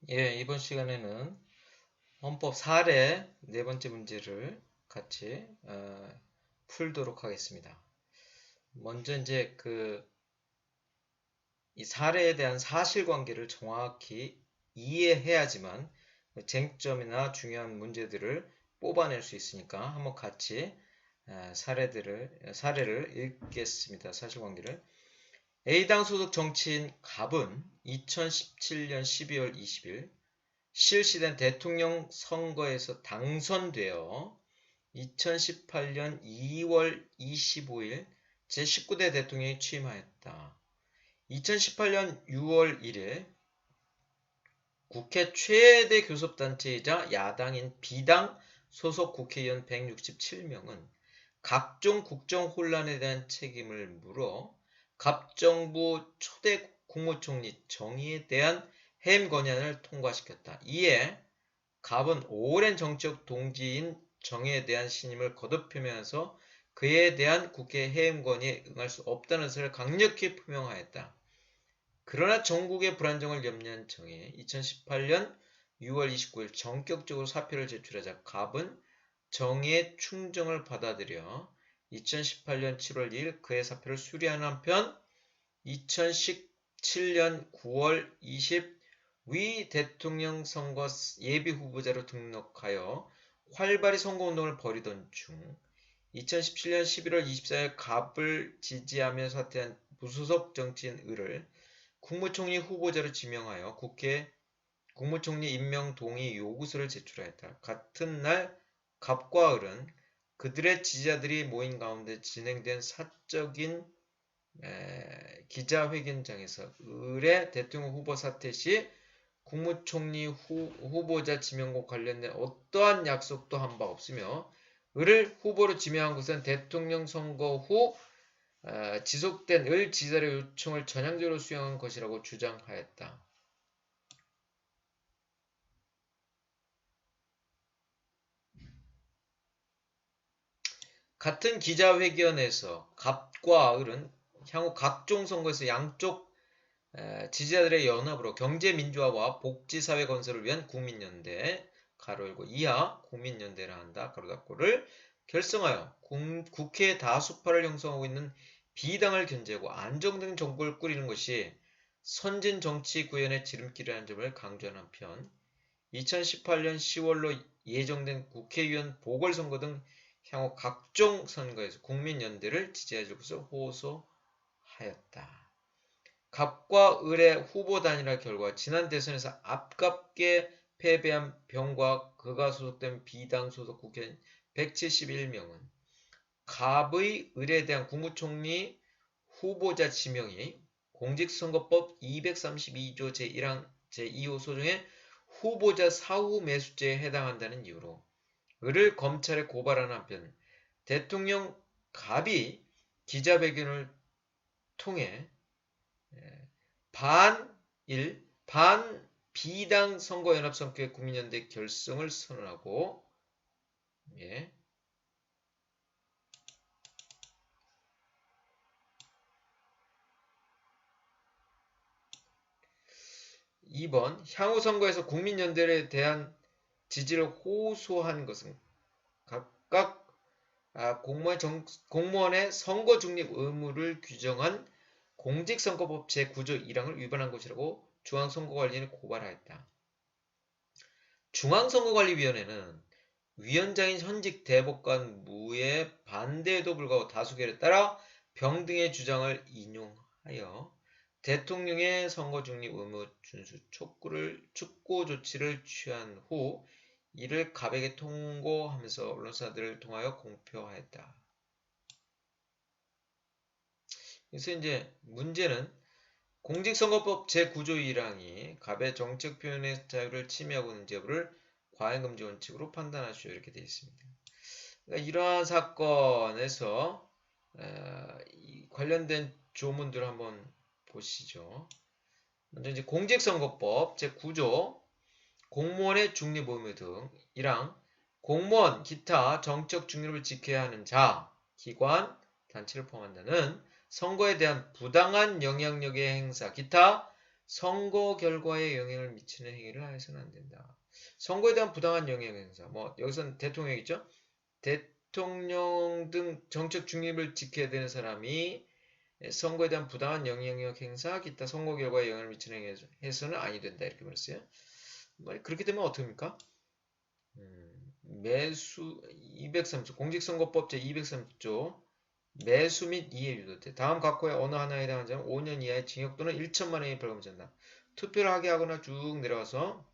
예, 이번 시간에는 헌법 사례 네 번째 문제를 같이 풀도록 하겠습니다. 먼저 이제 이 사례에 대한 사실관계를 정확히 이해해야지만 쟁점이나 중요한 문제들을 뽑아낼 수 있으니까 한번 같이 사례를 읽겠습니다. 사실관계를. A당 소속 정치인 갑은 2017년 12월 20일 실시된 대통령 선거에서 당선되어 2018년 2월 25일 제19대 대통령이 취임하였다. 2018년 6월 1일 국회 최대 교섭단체이자 야당인 B당 소속 국회의원 167명은 각종 국정 혼란에 대한 책임을 물어 갑 정부 초대 국무총리 정의에 대한 해임 건의안을 통과시켰다. 이에 갑은 오랜 정치적 동지인 정의에 대한 신임을 거듭 표명하면서 그에 대한 국회 해임 건의에 응할 수 없다는 것을 강력히 표명하였다. 그러나 전국의 불안정을 염려한 정의에 2018년 6월 29일 전격적으로 사표를 제출하자 갑은 정의의 충정을 받아들여 2018년 7월 2일 그의 사표를 수리하는 한편 2017년 9월 20일 위 대통령 선거 예비 후보자로 등록하여 활발히 선거운동을 벌이던 중 2017년 11월 24일 갑을 지지하며 사퇴한 무소속 정치인 을을 국무총리 후보자로 지명하여 국회에 국무총리 임명 동의 요구서를 제출하였다. 같은 날 갑과 을은 그들의 지지자들이 모인 가운데 진행된 사적인 기자회견장에서 을의 대통령 후보 사퇴 시 국무총리 후보자 지명과 관련된 어떠한 약속도 한 바 없으며 을을 후보로 지명한 것은 대통령 선거 후 지속된 을 지지자의 요청을 전향적으로 수용한 것이라고 주장하였다. 같은 기자회견에서 갑과 을은 향후 각종 선거에서 양쪽 지지자들의 연합으로 경제민주화와 복지사회 건설을 위한 국민연대 가로 열고 이하 국민연대를 한다 가로 닫고를 결성하여 국회 다수파를 형성하고 있는 B당을 견제하고 안정된 정부를 꾸리는 것이 선진 정치 구현의 지름길이라는 점을 강조하는 한편 2018년 10월로 예정된 국회의원 보궐선거 등 향후 각종 선거에서 국민연대를 지지해줄 것을 호소하였다. 갑과 을의 후보 단일화 결과 지난 대선에서 아깝게 패배한 병과 그가 소속된 B당 소속 국회의원 171명은 갑의 을에 대한 국무총리 후보자 지명이 공직선거법 232조 제1항 제2호 소정의 후보자 사후 매수죄에 해당한다는 이유로 을을 검찰에 고발하는 한편 대통령 갑이 기자회견을 통해 반 B당 선거연합선거의 국민연대 결성을 선언하고 예. 2번 향후 선거에서 국민연대에 대한 지지를 호소한 것은 각각 공무원의 선거 중립 의무를 규정한 공직선거법 제9조 1항을 위반한 것이라고 중앙선거관리위원회에 고발하였다. 중앙선거관리위원회는 위원장인 현직 대법관 무의 반대에도 불구하고 다수결에 따라 병등의 주장을 인용하여 대통령의 선거 중립 의무 준수 촉구 조치를 취한 후 이를 갑에게 통고하면서 언론사들을 통하여 공표하였다. 그래서 이제 문제는 공직선거법 제9조 1항이 갑의 정책 표현의 자유를 침해하고 있는 여부를 과잉금지 원칙으로 판단하시오 이렇게 되어 있습니다. 그러니까 이러한 사건에서 관련된 조문들을 한번 보시죠. 먼저 이제 공직선거법 제9조 공무원의 중립 의무 등 1항 공무원, 기타 정적 중립을 지켜야 하는 자, 기관, 단체를 포함한다는 선거에 대한 부당한 영향력의 행사, 기타 선거 결과에 영향을 미치는 행위를 하여서는 안 된다. 선거에 대한 부당한 영향 행사. 뭐 여기서는 대통령이죠. 대통령 등 정책 중립을 지켜야 되는 사람이 선거에 대한 부당한 영향력 행사, 기타 선거 결과에 영향을 미치는 행위 해서는 아니 된다. 이렇게 말했어요. 뭐 그렇게 되면 어떻게 합니까? 매수 230 공직선거법 제230조 매수 및 이해 유도죄. 다음 각호의 어느 하나에 해당하는 자는 5년 이하의 징역 또는 1천만 원의 벌금을 전다. 투표를 하게 하거나 쭉 내려가서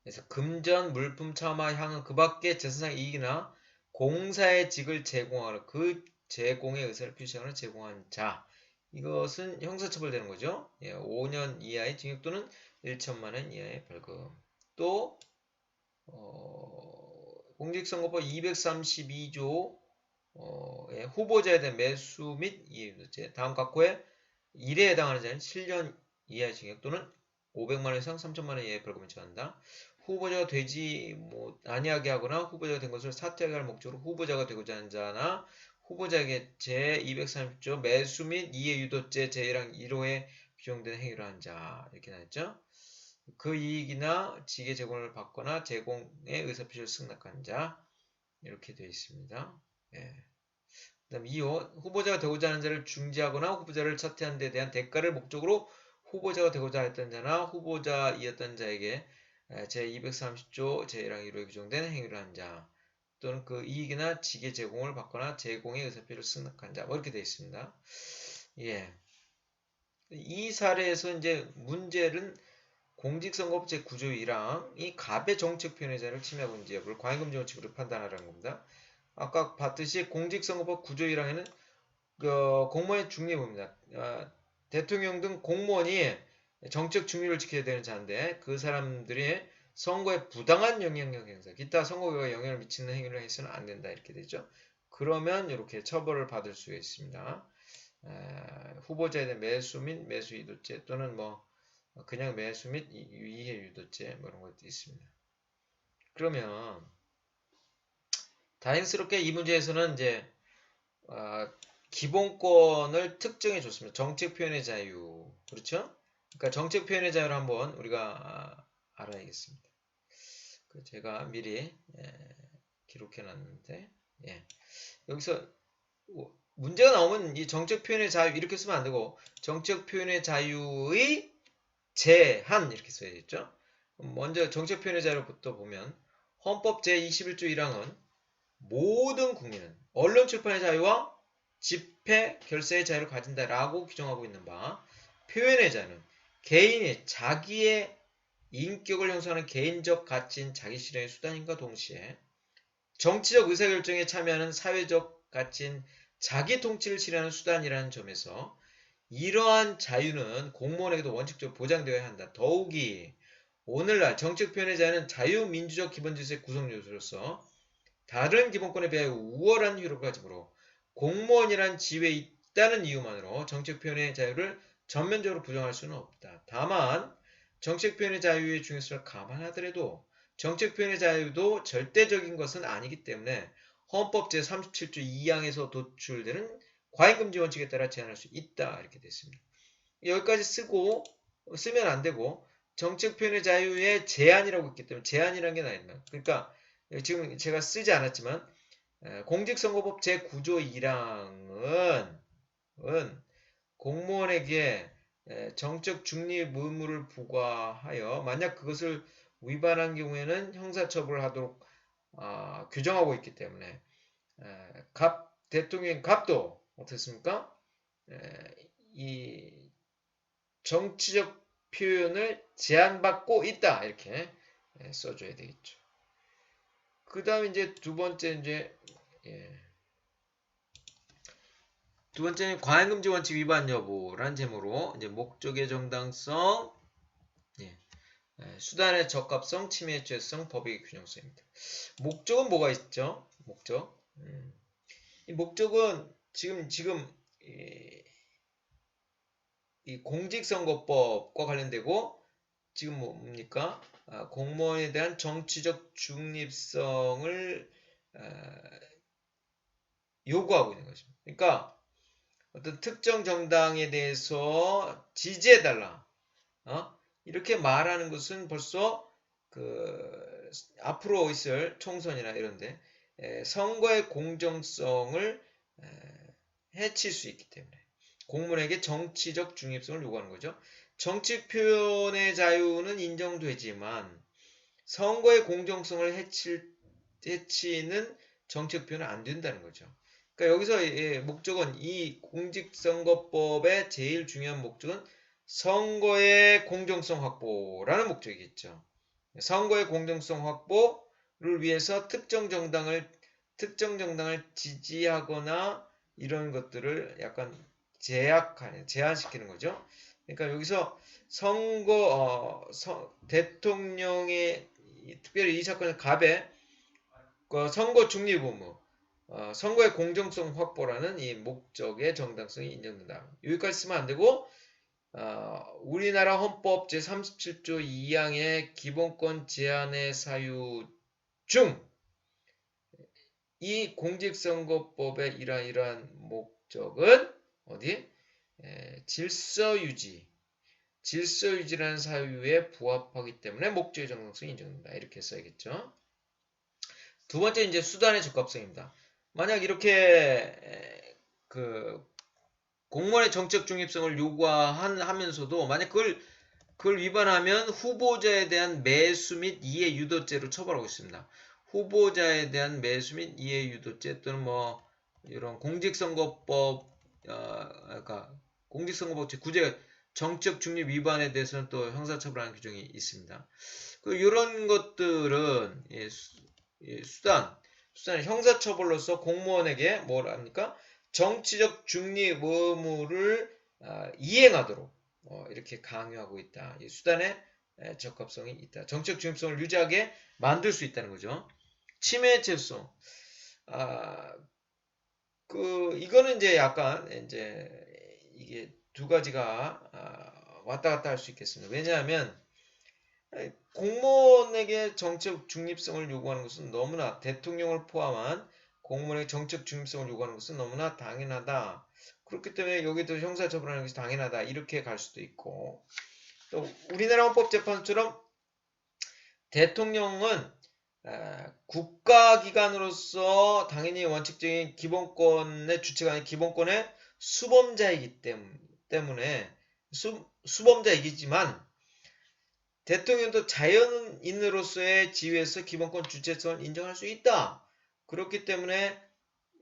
그래서 금전, 물품, 차마, 향은 그 밖의 재산상 이익이나 공사의 직을 제공하거나 그 제공의 의사를 표시하거나 제공한 자. 이것은 형사처벌되는 거죠. 5년 이하의 징역 또는 1천만 원 이하의 벌금. 또 공직선거법 232조 후보자에 대한 매수 및 이해유도죄. 다음 각호의 1에 해당하는 자는 7년 이하의 징역 또는 500만 원 이상 3천만 원 이하의 벌금을 처한다. 후보자가 되지 아니하게 하거나 후보자가 된 것을 사퇴하게 할 목적으로 후보자가 되고자 하는 자나 후보자에게 제230조 매수 및 이해유도죄 제1항 1호에 규정된 행위를 한 자. 이렇게 나왔죠. 그 이익이나 직의 제공을 받거나 제공의 의사표시를 승낙한 자. 이렇게 되어 있습니다. 예. 그다음 2호 후보자가 되고자 하는 자를 중지하거나 후보자를 사퇴하는 데 대한 대가를 목적으로 후보자가 되고자 했던 자나 후보자이었던 자에게 제230조 제1항 1호에 규정된 행위를 한 자 또는 그 이익이나 직의 제공을 받거나 제공의 의사표를 승낙한 자 뭐 이렇게 되어 있습니다. 예. 이 사례에서 이제 문제는 공직선거법 제9조 1항이 갑의 정책 표현의 자유를 침해하고 있는지 여부를 과잉금지 원칙으로 판단하라는 겁니다. 아까 봤듯이 공직선거법 9조 1항에는 공무원의 중립입니다. 대통령 등 공무원이 정책 중립을 지켜야 되는 자인데 그 사람들이 선거에 부당한 영향력 행사, 기타 선거 결과에 영향을 미치는 행위를 해서는 안 된다 이렇게 되죠. 그러면 이렇게 처벌을 받을 수 있습니다. 후보자에 대한 매수 및 매수 이도죄 또는 뭐 그냥 매수 및 이해 유도죄 뭐 이런 것도 있습니다. 그러면 다행스럽게 이 문제에서는 이제 기본권을 특정해 줬습니다. 정책 표현의 자유. 그렇죠? 그러니까 정책 표현의 자유를 한번 우리가 알아야겠습니다. 제가 미리 기록해 놨는데 여기서 문제가 나오면 이 정책 표현의 자유 이렇게 쓰면 안 되고 정책 표현의 자유의 제한 이렇게 써야겠죠? 먼저 정책 표현의 자유부터 보면 헌법 제21조 1항은 모든 국민은 언론 출판의 자유와 집회, 결사의 자유를 가진다라고 규정하고 있는 바 표현의 자유는 개인이 자기의 인격을 형성하는 개인적 가치인 자기 실현의 수단인과 동시에 정치적 의사결정에 참여하는 사회적 가치인 자기 통치를 실현하는 수단이라는 점에서 이러한 자유는 공무원에게도 원칙적으로 보장되어야 한다. 더욱이 오늘날 정책 표현의 자유는 자유민주적 기본질서의 구성 요소로서 다른 기본권에 비하여 우월한 효력을 가지므로 공무원이란 지위에 있다는 이유만으로 정책 표현의 자유를 전면적으로 부정할 수는 없다. 다만 정책 표현의 자유의 중요성을 감안하더라도 정책 표현의 자유도 절대적인 것은 아니기 때문에 헌법 제37조 2항에서 도출되는 과잉금지 원칙에 따라 제한할 수 있다. 이렇게 됐습니다. 여기까지 쓰면 안 되고 정책 표현의 자유의 제한이라고 있기 때문에 제한이라는 게 나있나. 그러니까 지금 제가 쓰지 않았지만 공직선거법 제9조 1항은 공무원에게 정책 중립 의무를 부과하여 만약 그것을 위반한 경우에는 형사처벌을 하도록 규정하고 있기 때문에 대통령 갑도 어떻습니까? 이 정치적 표현을 제한받고 있다 이렇게 써줘야 되겠죠. 그 다음에 이제 두 번째는 과잉금지 원칙 위반 여부란 제목으로 이제 목적의 정당성, 수단의 적합성, 침해의 죄성, 법익의 균형성입니다. 목적은 뭐가 있죠? 목적. 이 목적은 지금 이 공직선거법과 관련되고 지금 뭡니까? 공무원에 대한 정치적 중립성을 요구하고 있는 것입니다. 그러니까 어떤 특정 정당에 대해서 지지해달라. 이렇게 말하는 것은 벌써 앞으로 있을 총선이나 이런데 선거의 공정성을 해칠 수 있기 때문에 공무원에게 정치적 중립성을 요구하는 거죠. 정치 표현의 자유는 인정되지만 선거의 공정성을 해치는 정책 표현은 안 된다는 거죠. 그러니까 여기서 목적은 이 공직선거법의 제일 중요한 목적은 선거의 공정성 확보라는 목적이겠죠. 선거의 공정성 확보를 위해서 특정 정당을 지지하거나 이런 것들을 약간 제한시키는 거죠. 그러니까 여기서 대통령의 특별히 이 사건의 갑의 선거 중립 의무, 선거의 공정성 확보라는 이 목적의 정당성이 인정된다. 여기까지 쓰면 안 되고 우리나라 헌법 제37조 2항의 기본권 제한의 사유 중 이 공직선거법의 이러한 목적은 어디? 질서유지라는 사유에 부합하기 때문에 목적의 정당성이 인정된다. 이렇게 써야겠죠. 두 번째 이제 수단의 적합성입니다. 만약 이렇게 공무원의 정책 중립성을 요구하면서도 만약 그걸 위반하면 후보자에 대한 매수 및 이해 유도죄로 처벌하고 있습니다. 후보자에 대한 매수 및 이해 유도죄 또는 뭐 이런 공직선거법 그러니까 공직선거법 제9제 정책 중립 위반에 대해서는 또 형사처벌하는 규정이 있습니다. 이런 것들은 수단 형사처벌로서 공무원에게 뭘 합니까? 정치적 중립 의무를 이행하도록 이렇게 강요하고 있다. 이 수단의 적합성이 있다. 정책 중립성을 유지하게 만들 수 있다는 거죠. 침해 재수성. 이거는 이제 약간 이제 이게 두 가지가 왔다 갔다 할 수 있겠습니다. 왜냐하면 공무원에게 정책 중립성을 요구하는 것은 너무나 대통령을 포함한 공무원의 정책 중립성을 요구하는 것은 너무나 당연하다. 그렇기 때문에 여기도 형사처벌하는 것이 당연하다. 이렇게 갈 수도 있고 또 우리나라 헌법재판소처럼 대통령은 국가기관으로서 당연히 원칙적인 기본권의 주체가 아닌 기본권의 수범자이기 때문에 수범자이기지만 대통령도 자연인으로서의 지위에서 기본권 주체성을 인정할 수 있다. 그렇기 때문에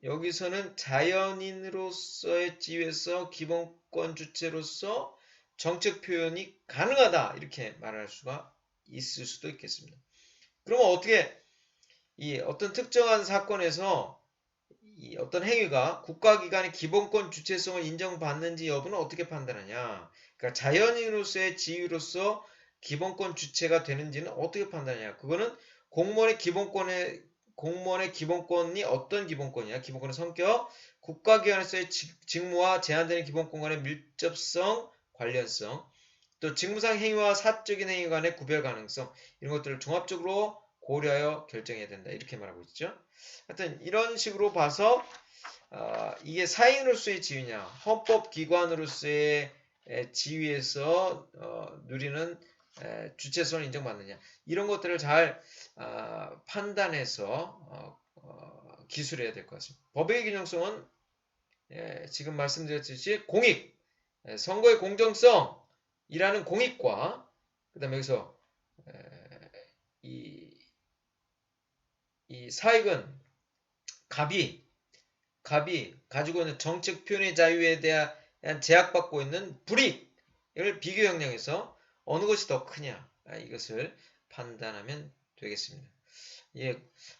여기서는 자연인으로서의 지위에서 기본권 주체로서 정책 표현이 가능하다. 이렇게 말할 수가 있을 수도 있겠습니다. 그러면 어떻게 어떤 특정한 사건에서 어떤 행위가 국가기관의 기본권 주체성을 인정받는지 여부는 어떻게 판단하냐. 그러니까 자연인으로서의 지위로서 기본권 주체가 되는지는 어떻게 판단하냐. 그거는 공무원의 기본권이 어떤 기본권이냐. 기본권의 성격, 국가기관에서의 직무와 제한되는 기본권간의 밀접성, 관련성, 또 직무상 행위와 사적인 행위 간의 구별 가능성 이런 것들을 종합적으로 고려하여 결정해야 된다. 이렇게 말하고 있죠. 하여튼 이런 식으로 봐서 이게 사인으로서의 지위냐 헌법기관으로서의 지위에서 누리는 주체성을 인정받느냐 이런 것들을 잘 판단해서 기술해야 될 것 같습니다. 법의 균형성은 지금 말씀드렸듯이 선거의 공정성이라는 공익과 그 다음에 여기서 이 사익은 갑이 가지고 있는 정책 표현의 자유에 대한 제약받고 있는 불이익을 비교 형량에서 어느 것이 더 크냐 이것을 판단하면 되겠습니다.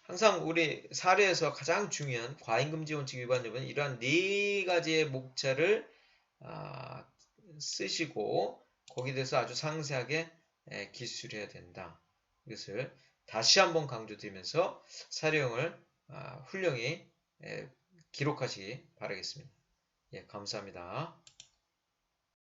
항상 우리 사례에서 가장 중요한 과잉금지 원칙 위반 여부는 이러한 네 가지의 목차를 쓰시고 거기에 대해서 아주 상세하게 기술해야 된다. 이것을 다시 한번 강조드리면서 사례형을 훌륭히 기록하시기 바라겠습니다. 감사합니다.